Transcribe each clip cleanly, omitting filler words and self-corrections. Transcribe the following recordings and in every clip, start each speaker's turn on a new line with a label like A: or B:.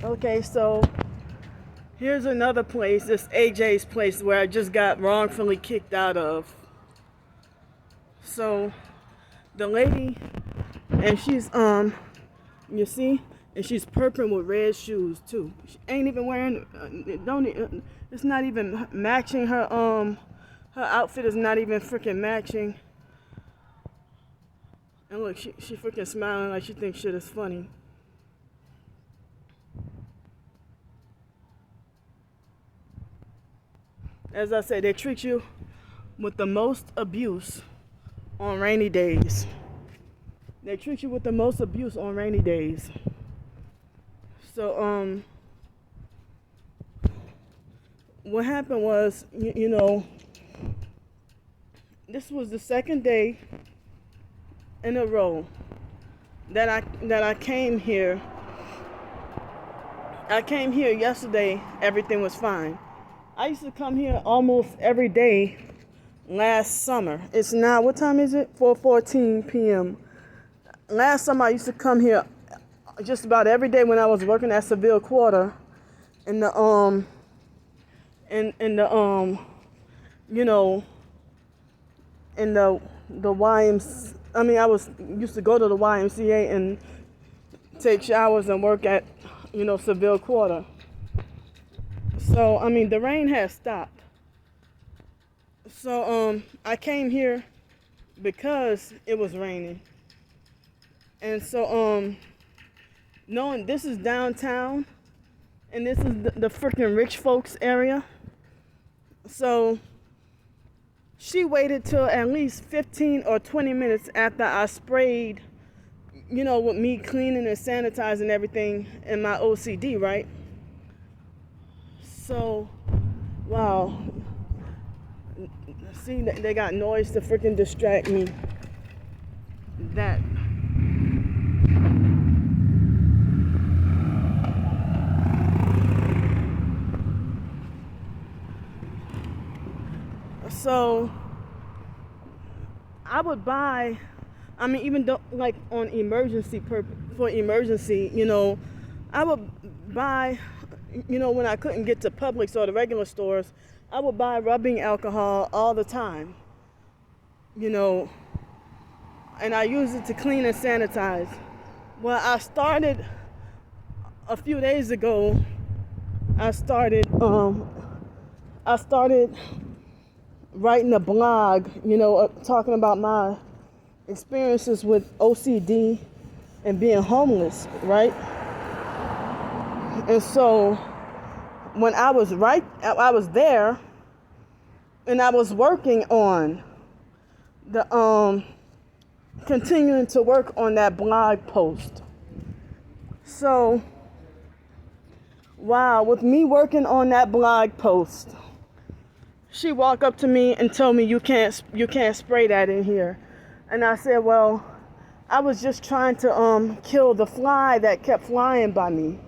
A: Okay, so here's another place, this AJ's place where I just got wrongfully kicked out of. So the lady, and she's you see, and she's purple with red shoes too. She ain't even wearing it's not even matching her her outfit is not even freaking matching. And look, she freaking smiling like she thinks shit is funny. As I said, they treat you with the most abuse on rainy days. They treat you with the most abuse on rainy days. So, what happened was, you know, this was the second day in a row that I came here. I came here yesterday, everything was fine. I used to come here almost every day last summer. It's now, what time is it? 4:14 p.m. Last summer I used to come here just about every day when I was working at Seville Quarter in the you know, in the YMCA. I mean, used to go to the YMCA and take showers and work at, you know, Seville Quarter. So, I mean, the rain has stopped. So, I came here because it was raining. And so, knowing this is downtown, and this is the freaking rich folks area. So, she waited till at least 15 or 20 minutes after I sprayed, you know, with me cleaning and sanitizing everything in my OCD, right? So, wow. See, they got noise to freaking distract me. That. So, I would buy, I mean, even though, like, on emergency purpose, for emergency, you know, I would buy, you know, when I couldn't get to Publix or the regular stores, I would buy rubbing alcohol all the time, you know, and I use it to clean and sanitize. Well, I started a few days ago, I started writing a blog, you know, talking about my experiences with OCD and being homeless, right? And so when I was there and I was working on the continuing to work on that blog post. So wow, with me working on that blog post, she walked up to me and told me, you can't spray that in here. And I said, well, I was just trying to kill the fly that kept flying by me,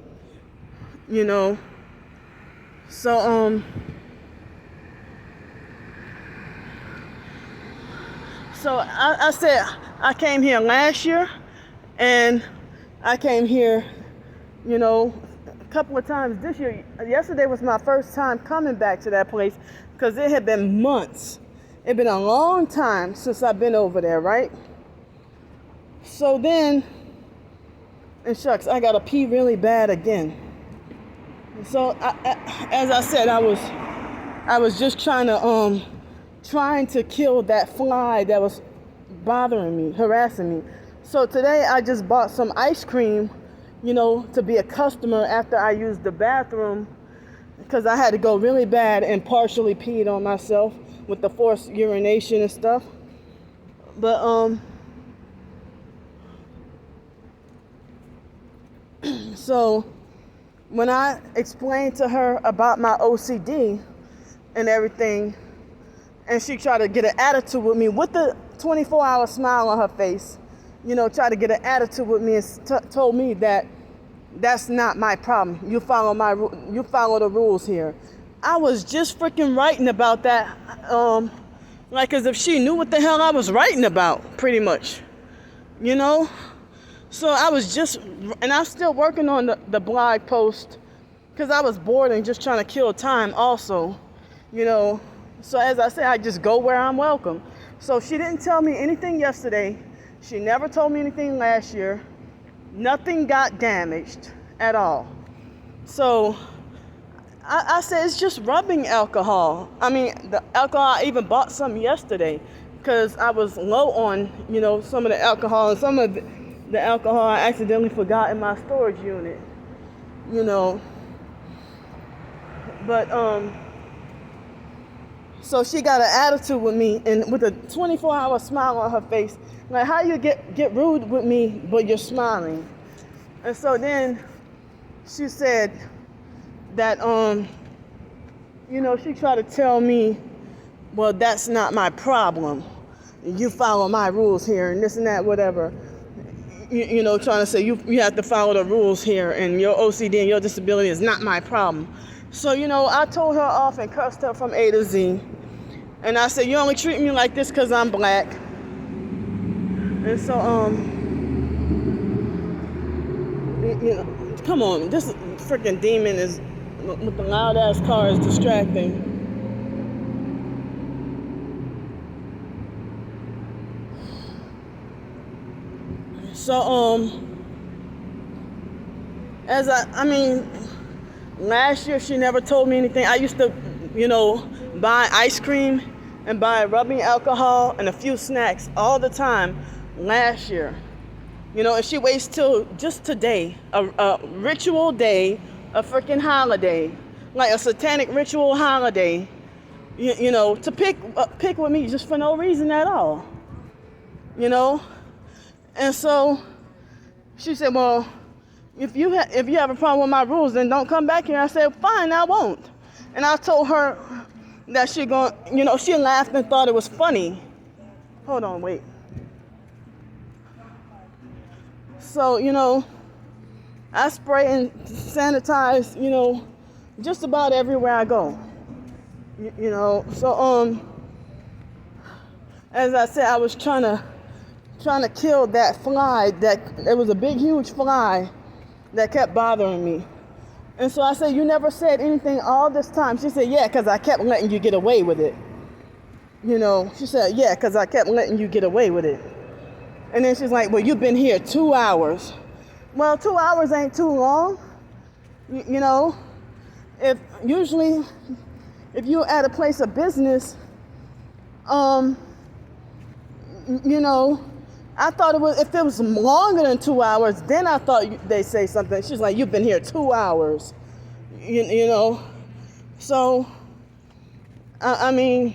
A: you know. So I said I came here last year, and I came here, you know, a couple of times this year. Yesterday was my first time coming back to that place because it had been months. It had been a long time since I've been over there, right? So then, and shucks, I gotta pee really bad again. So as I said, I was just trying to kill that fly that was bothering me, harassing me. So today I just bought some ice cream, you know, to be a customer after I used the bathroom because I had to go really bad and partially peed on myself with the forced urination and stuff. But so when I explained to her about my OCD and everything, and she tried to get an attitude with me with the 24-hour smile on her face, you know, tried to get an attitude with me and told me that that's not my problem. You follow the rules here. I was just freaking writing about that, like as if she knew what the hell I was writing about, pretty much, you know. So I was just, and I'm still working on the blog post because I was bored and just trying to kill time also, you know. So as I said, I just go where I'm welcome. So she didn't tell me anything yesterday. She never told me anything last year. Nothing got damaged at all. So I said it's just rubbing alcohol. I mean, the alcohol, I even bought some yesterday because I was low on, you know, some of the alcohol, and some of the alcohol I accidentally forgot in my storage unit, you know. But so she got an attitude with me, and with a 24-hour smile on her face, like, how you get rude with me but you're smiling? And so then she said that you know, she tried to tell me, well, that's not my problem. You follow my rules here and this and that, whatever. You know, trying to say you have to follow the rules here, and your OCD and your disability is not my problem. So, you know, I told her off and cussed her from A to Z. And I said, you only treat me like this because I'm black. And so, you know, come on, this freaking demon is, with the loud ass car, is distracting. So, I mean, last year she never told me anything. I used to, you know, buy ice cream and buy rubbing alcohol and a few snacks all the time last year. You know, and she waits till just today, a ritual day, a freaking holiday, like a satanic ritual holiday, you know, to pick with me just for no reason at all, you know. And so she said, well, if you have a problem with my rules, then don't come back here. I said, fine, I won't. And I told her that she you know, she laughed and thought it was funny. Hold on, wait. So, you know, I spray and sanitize, you know, just about everywhere I go. You know, so as I said, I was trying to kill that fly. There was a big, huge fly that kept bothering me. And so I said, you never said anything all this time. She said, yeah, because I kept letting you get away with it. You know, she said, yeah, because I kept letting you get away with it. And then she's like, well, you've been here 2 hours. Well, 2 hours ain't too long. You know, if you're at a place of business, you know, I thought if it was longer than 2 hours, then I thought they'd say something. She's like, you've been here 2 hours, you know. So, I mean,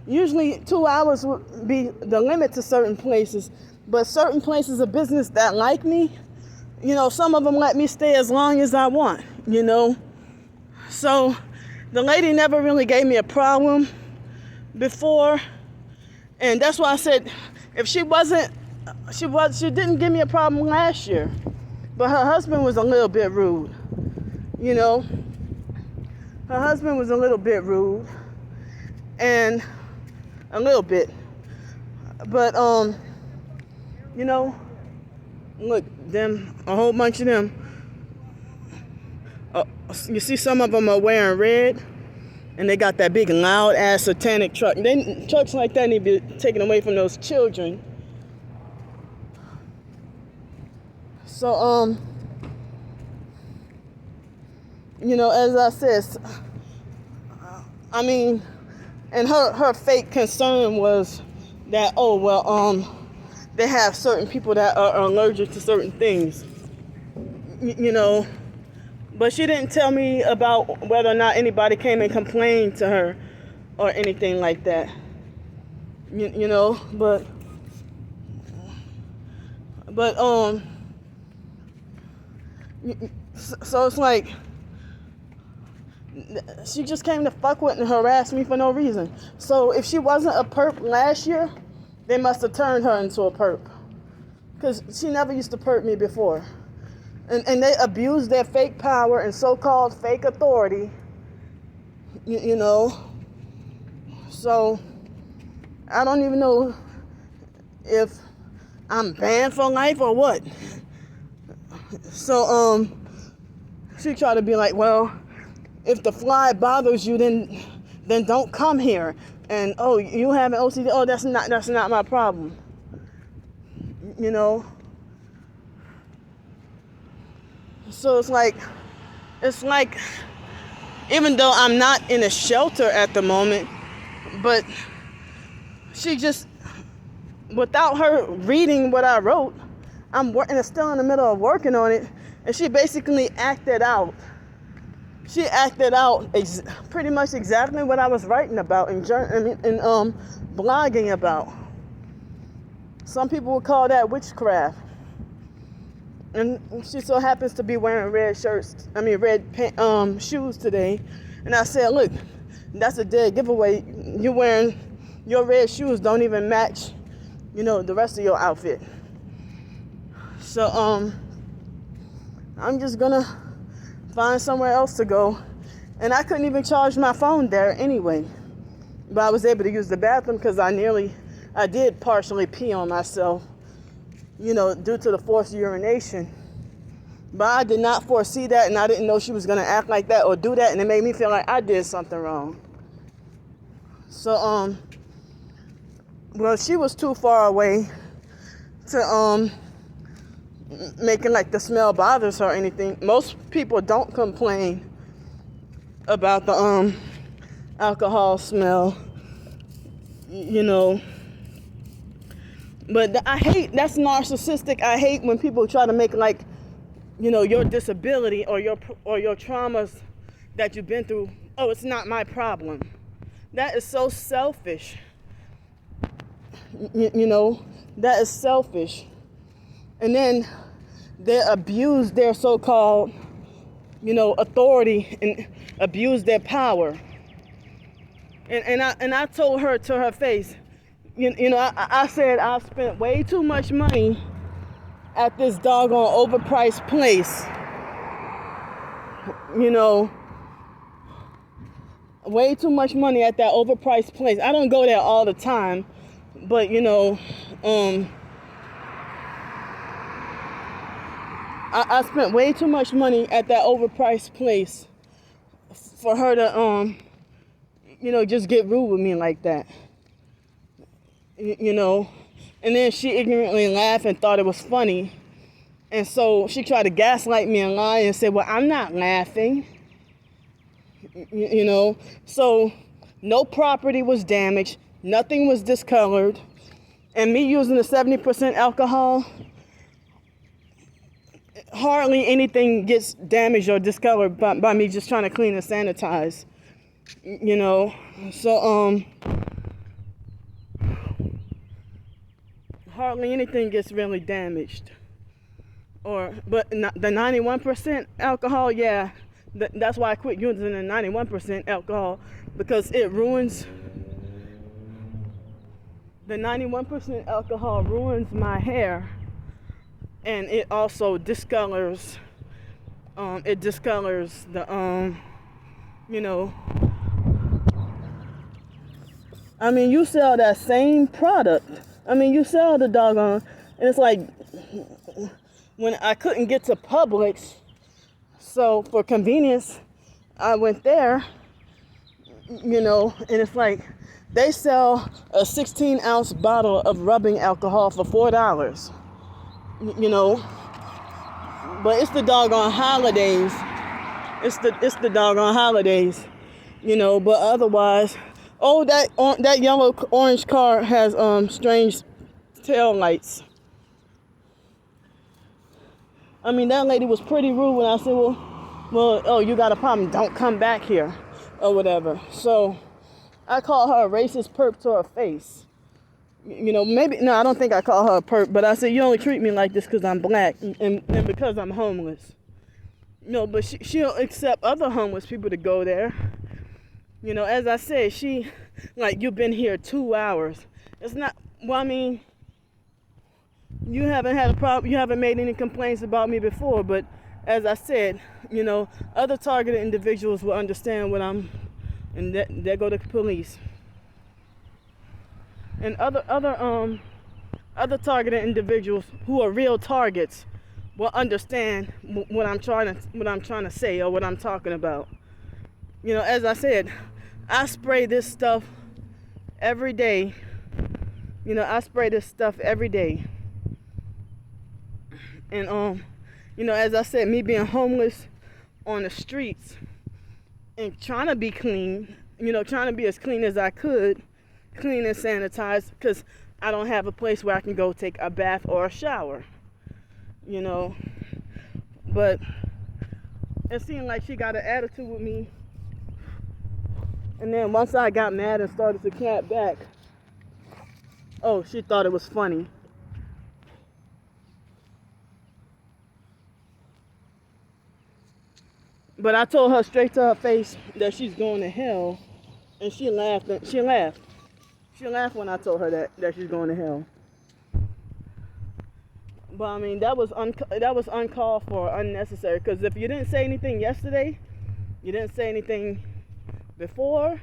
A: usually 2 hours would be the limit to certain places, but certain places of business that like me, you know, some of them let me stay as long as I want, you know. So the lady never really gave me a problem before, and that's why I said, if she didn't give me a problem last year, but her husband was a little bit rude, you know. Her husband was a little bit rude, and a little bit, but you know, look, a whole bunch of them. You see, some of them are wearing red, and they got that big loud ass satanic truck. Trucks like that need to be taken away from those children. So, you know, as I said, I mean, and her fake concern was that, oh, well, they have certain people that are allergic to certain things, you know, but she didn't tell me about whether or not anybody came and complained to her or anything like that, you know, but so it's like, she just came to fuck with and harass me for no reason. So if she wasn't a perp last year, they must have turned her into a perp, because she never used to perp me before. And they abused their fake power and so-called fake authority, you know. So I don't even know if I'm banned for life or what. So she tried to be like, well, if the fly bothers you, then don't come here. And oh, you have an OCD. Oh, that's not my problem. You know. So it's like even though I'm not in a shelter at the moment, but she just, without her reading what I wrote, I'm still in the middle of working on it, and she basically acted out. She acted out pretty much exactly what I was writing about and blogging about. Some people would call that witchcraft. And she so happens to be wearing red shoes today. And I said, look, that's a dead giveaway. You're wearing, your red shoes don't even match, the rest of your outfit. So I'm just gonna find somewhere else to go. And I couldn't even charge my phone there anyway. But I was able to use the bathroom because I did partially pee on myself, due to the forced urination. But I did not foresee that, and I didn't know she was going to act like that or do that, and it made me feel like I did something wrong. So, well, she was too far away to making like the smell bothers her or anything. Most people don't complain about the alcohol smell, But that's narcissistic. I hate when people try to make like, your disability or your traumas that you've been through, oh, it's not my problem. That is so selfish. That is selfish. And then they abuse their so-called, authority and abuse their power. And I told her to her face, I said I've spent way too much money at this doggone overpriced place. Way too much money at that overpriced place. I don't go there all the time, but I spent way too much money at that overpriced place for her to just get rude with me like that. And then she ignorantly laughed and thought it was funny. And so she tried to gaslight me and lie and say, well, I'm not laughing. So no property was damaged. Nothing was discolored. And me using the 70% alcohol, hardly anything gets damaged or discolored by me just trying to clean and sanitize. So, hardly anything gets really damaged. But the 91% alcohol, yeah, that's why I quit using the 91% alcohol, because it ruins, the 91% alcohol ruins my hair, and it also discolors, the, you sell that same product. You sell the doggone, and it's like, when I couldn't get to Publix, so for convenience, I went there, and it's like, they sell a 16-ounce bottle of rubbing alcohol for $4, but it's the doggone holidays. It's the doggone holidays, but otherwise, oh, that yellow orange car has strange tail lights. That lady was pretty rude when I said, well, oh, you got a problem, don't come back here, or whatever. So I called her a racist perp to her face. Maybe, no, I don't think I called her a perp, but I said, you only treat me like this because I'm black and because I'm homeless. But she'll accept other homeless people to go there. As I said, she, like, you've been here 2 hours. It's not, you haven't had a problem, you haven't made any complaints about me before, but as I said, other targeted individuals will understand what and there go the police. And other targeted individuals who are real targets will understand what I'm trying to say or what I'm talking about. You know, as I said, I spray this stuff every day. You know, I spray this stuff every day. And you know, as I said, me being homeless on the streets and trying to be clean, you know, trying to be as clean as I could, clean and sanitized, because I don't have a place where I can go take a bath or a shower, you know. But it seemed like she got an attitude with me. And then once I got mad and started to clap back, oh, she thought it was funny. But I told her straight to her face that she's going to hell, and she laughed. She laughed. She laughed when I told her that she's going to hell. But I mean, that was uncalled for, unnecessary. Because if you didn't say anything yesterday, you didn't say anything before,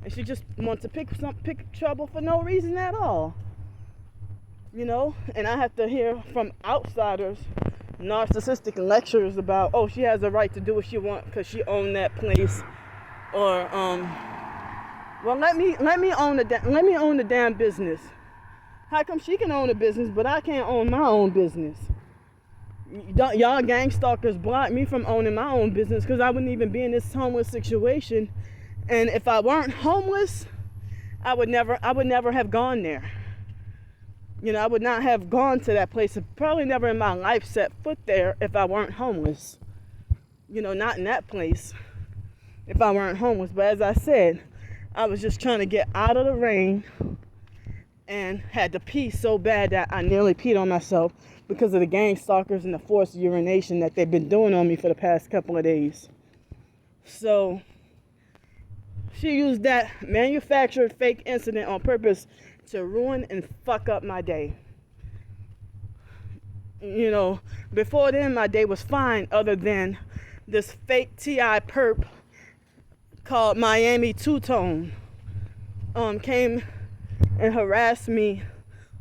A: and she just wants to pick trouble for no reason at all. You know, and I have to hear from outsiders, narcissistic lectures about, oh, she has a right to do what she wants because she owned that place, or well, let me own the damn business. How come she can own a business but I can't own my own business? Y'all gang stalkers blocked me from owning my own business because I wouldn't even be in this homeless situation. And if I weren't homeless, I would never have gone there. You know, I would not have gone to that place. Probably never in my life set foot there if I weren't homeless. You know, not in that place if I weren't homeless. But as I said, I was just trying to get out of the rain and had to pee so bad that I nearly peed on myself because of the gang stalkers and the forced urination that they've been doing on me for the past couple of days. So she used that manufactured fake incident on purpose to ruin and fuck up my day. You know, before then my day was fine, other than this fake TI perp called Miami Two-Tone came and harassed me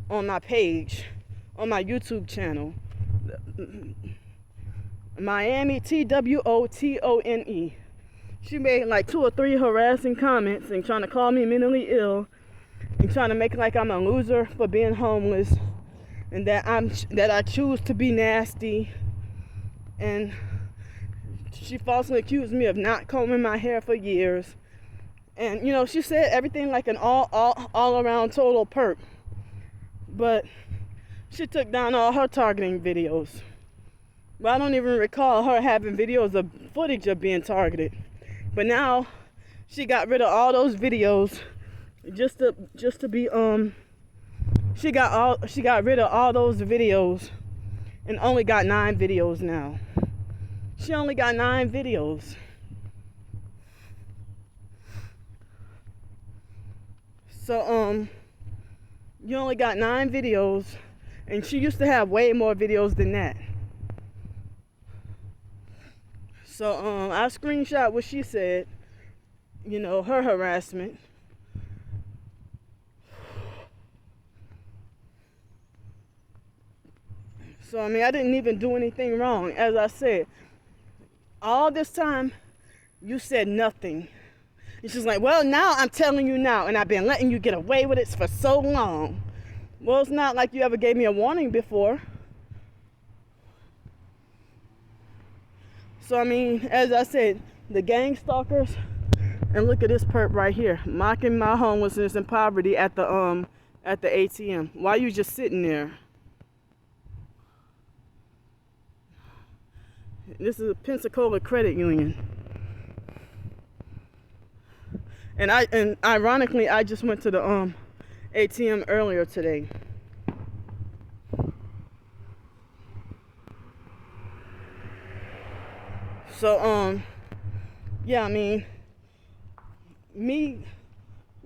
A: on my page, on my YouTube channel. Miami TWOTONE. She made like 2 or 3 harassing comments and trying to call me mentally ill and trying to make it like I'm a loser for being homeless and that I choose to be nasty. And she falsely accused me of not combing my hair for years. And, you know, she said everything like an all around total perp. But she took down all her targeting videos. But I don't even recall her having videos of footage of being targeted. But now she got rid of all those videos just to be she got rid of all those videos and only got 9 videos now. She only got 9 videos. So you only got 9 videos, and she used to have way more videos than that. So I screenshot what she said, you know, her harassment. So I mean, I didn't even do anything wrong. As I said, all this time you said nothing. And she's like, well, now I'm telling you now, and I've been letting you get away with it for so long. Well, it's not like you ever gave me a warning before. So I mean, as I said, the gang stalkers, and look at this perp right here, mocking my homelessness and poverty at the ATM. Why you just sitting there? This is a Pensacola Credit Union. And ironically, I just went to the ATM earlier today. So yeah, I mean, me,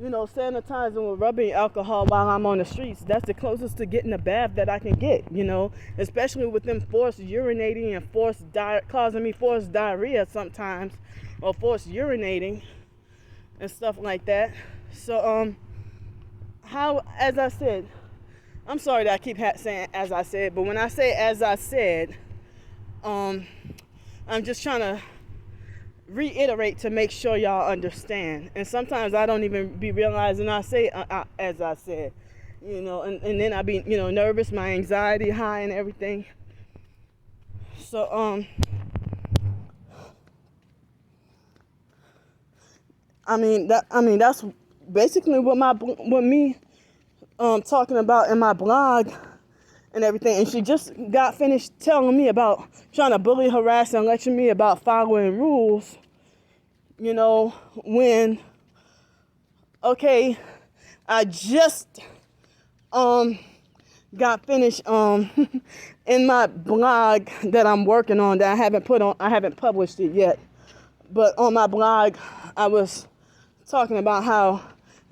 A: you know, sanitizing with rubbing alcohol while I'm on the streets, that's the closest to getting a bath that I can get, you know, especially with them forced urinating and causing me forced diarrhea sometimes, or forced urinating and stuff like that. So as I said, I'm sorry that I keep saying as I said, but when I say as I said, I'm just trying to reiterate to make sure y'all understand. And sometimes I don't even be realizing I say as I said, and then I be, nervous, my anxiety high and everything. So, that's basically what me talking about in my blog and everything. And she just got finished telling me about trying to bully, harass, and lecture me about following rules. When I just got finished in my blog that I'm working on that I haven't published it yet. But on my blog, I was talking about how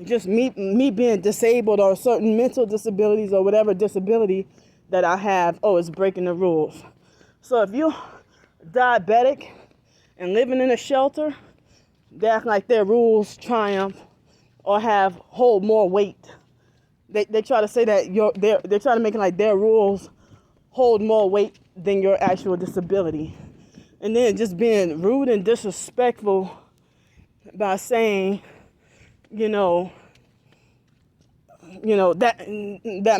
A: just me being disabled or certain mental disabilities or whatever disability that I have, it's breaking the rules. So if you're diabetic and living in a shelter, they act like their rules triumph or hold more weight. They try to say that they're trying to make it like their rules hold more weight than your actual disability. And then just being rude and disrespectful by saying, that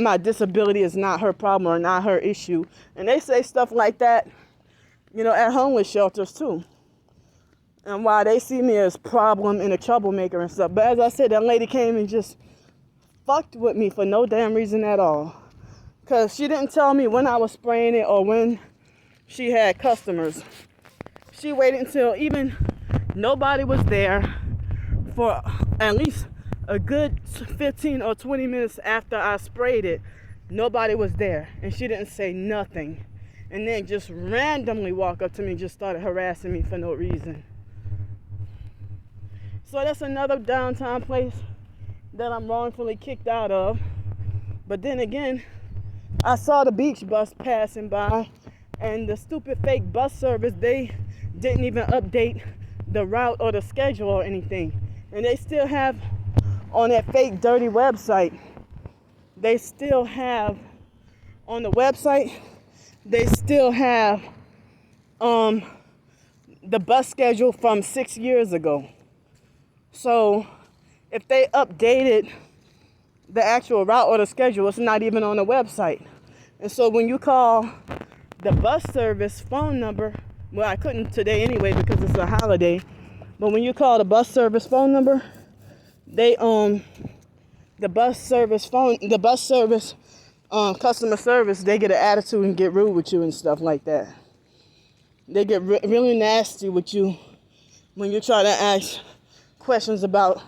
A: my disability is not her problem or not her issue. And they say stuff like that, at homeless shelters too. And why they see me as problem and a troublemaker and stuff. But as I said, that lady came and just fucked with me for no damn reason at all. Because she didn't tell me when I was spraying it or when she had customers. She waited until even nobody was there for at least a good 15 or 20 minutes after I sprayed it. Nobody was there. And she didn't say nothing. And then just randomly walk up to me and just started harassing me for no reason. So that's another downtown place that I'm wrongfully kicked out of. But then again, I saw the beach bus passing by, and the stupid fake bus service, they didn't even update the route or the schedule or anything. And they still have on that fake dirty website, they still have on the website, they still have the bus schedule from 6 years ago. So if they updated the actual route or the schedule, it's not even on the website. And so when you call the bus service phone number, well, I couldn't today anyway because it's a holiday, but when you call the bus service phone number, they the bus service customer service, they get an attitude and get rude with you and stuff like that. They get really nasty with you when you try to ask questions about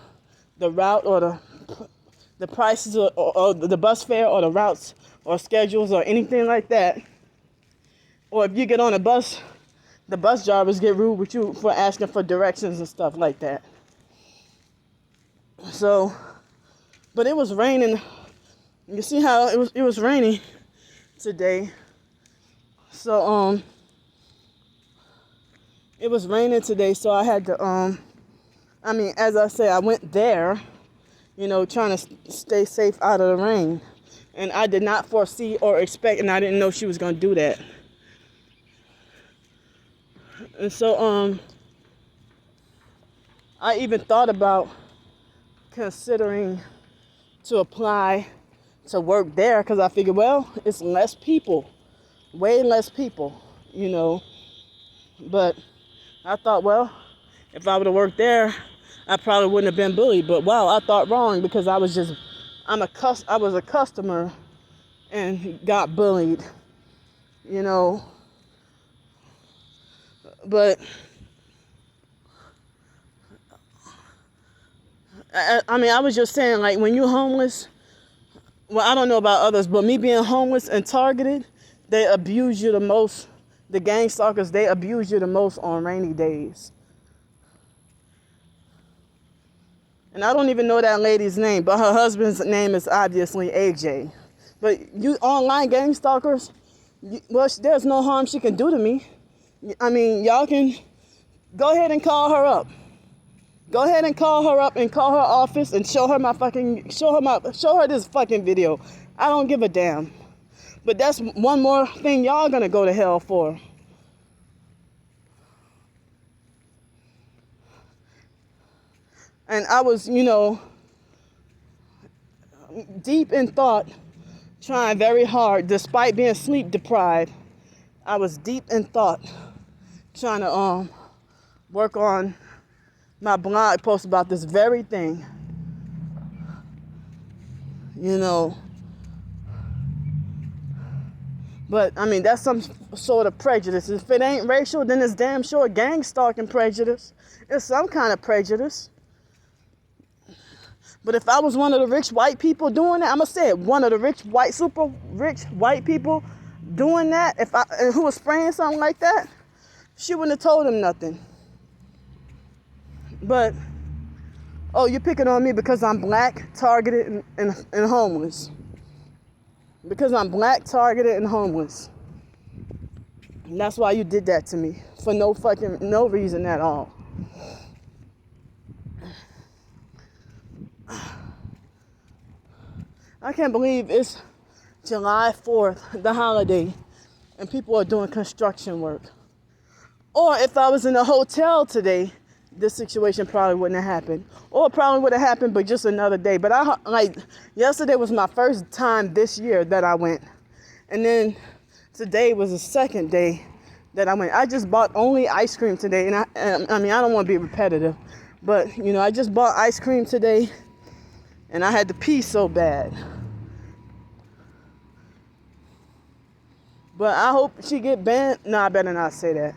A: the route or the prices or the bus fare or the routes or schedules or anything like that. Or if you get on a bus, the bus drivers get rude with you for asking for directions and stuff like that. So, but it was raining. You see how it was raining today. So it was raining today, so I had to as I say, I went there, trying to stay safe out of the rain. And I did not foresee or expect, and I didn't know she was going to do that. And so I even thought about considering to apply to work there because I figured, well, it's less people, way less people, But I thought, well, if I would have worked there, I probably wouldn't have been bullied. But wow, I thought wrong because I was a customer and got bullied, But I was just saying, like, when you're homeless, well, I don't know about others, but me being homeless and targeted, they abuse you the most. The gang stalkers, they abuse you the most on rainy days. And I don't even know that lady's name, but her husband's name is obviously AJ. But you online gang stalkers, there's no harm she can do to me. Y'all can go ahead and call her up. Go ahead and call her up and call her office and show her this fucking video. I don't give a damn. But that's one more thing y'all gonna go to hell for. And I was, deep in thought, trying very hard, despite being sleep deprived. I was deep in thought, trying to work on my blog post about this very thing. But I mean, that's some sort of prejudice. If it ain't racial, then it's damn sure gang stalking prejudice. It's some kind of prejudice. But if I was one of the rich white people doing that, I'm gonna say it, one of the super rich white people doing that, who was spraying something like that, she wouldn't have told him nothing. But, you're picking on me because I'm black, targeted, and homeless. Because I'm black, targeted, and homeless. And that's why you did that to me. For no reason at all. I can't believe it's July 4th, the holiday, and people are doing construction work. Or if I was in a hotel today, this situation probably wouldn't have happened. Or it probably would have happened, but just another day. But yesterday was my first time this year that I went. And then today was the second day that I went. I just bought only ice cream today. And I mean, I don't want to be repetitive, but, I just bought ice cream today, and I had to pee so bad. But I hope she get banned. No, I better not say that.